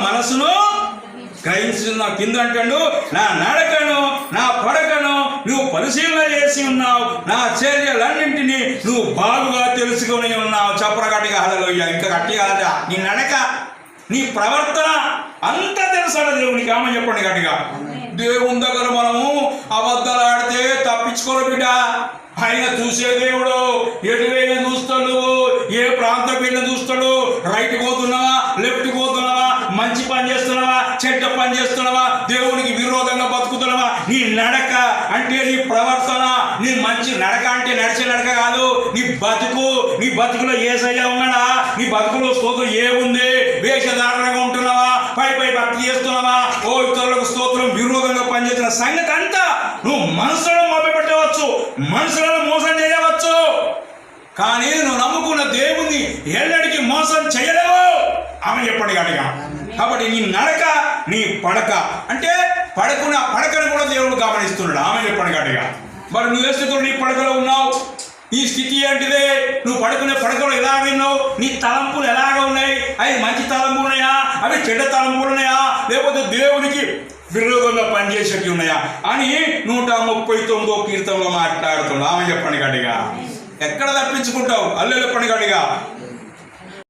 మనసును గ్రహించున్నా. కింద అంటాడు, నా నడకను నా పడకను నువ్వు పరిశీలన చేసి ఉన్నావు, నా చర్యలన్నింటినీ నువ్వు బాగుగా తెలుసుకొని ఉన్నావు. చప్పర గట్టిగా హల్లెలూయా. ఇంకా గట్టిగా నీ నడక నీ ప్రవర్తన అంతా తెలుసాడు దేవునికి. ఆమె చెప్పండి గట్టిగా. దేవుని దగ్గర మనము అబద్ధాలు ఆడితే తప్పించుకోరు బిడ్డ. ఆయన చూసే దేవుడు ఎటువైనా చూస్తాడు, ఏ ప్రాంతం వెళ్ళి చూస్తాడు. రైట్ పోతున్నావా, లెఫ్ట్ పోతున్నావా, మంచి పని చేస్తున్నావా, చెడ్డ పని చేస్తున్నావా, దేవునికి విరోధంగా బతుకుతున్నావా. నీ నడక అంటే నీ ప్రవర్తన, నీ మంచి నడక అంటే నడిచే నడక కాదు. నీ బతుకులో యేసయ్య ఉన్నాడా, నీ బతుకులో స్తోత్రం ఏముంది, వేషధారణగా ఉంటున్నావా, పై భక్తి చేస్తున్నావా, ఓ ఇతరులకు స్తోత్రం విరోధంగా పనిచేస్తున్న సంగతి అంతా నువ్వు మనసులను మభ్యపెట్టవచ్చు, మనసులను మోసం చేయవచ్చు. కానీ నువ్వు నమ్ముకున్న దేవుణ్ణి ఎన్నడికి మోసం చేయలేవు. ఆమె చెప్పండి గట్టిగా. కాబట్టి నీ నడక నీ పడక అంటే పడకను కూడా దేవుడు గమనిస్తున్నాడు. ఆమె చెప్పండి గట్టిగా. మరి నువ్వు ఏ స్థితిలో నీ పడకలో ఉన్నావు, ఈ స్థితి ఏంటిదే, నువ్వు పడుకునే పడకలో ఎలా ఉన్నావు, నీ తలంపులు ఎలాగ ఉన్నాయి, అవి మంచి తలంపులు ఉన్నాయా, అవి చెడ్డ తలంపులు ఉన్నాయా, లేకపోతే దేవునికి విరోధంగా పనిచేసేవి ఉన్నాయా అని 139వ కీర్తనలో మాట్లాడుతున్నాడు. ఆమె చెప్పండి గట్టిగా. ఎక్కడ తప్పించుకుంటావు? అల్లెలు చెప్పండి గట్టిగా.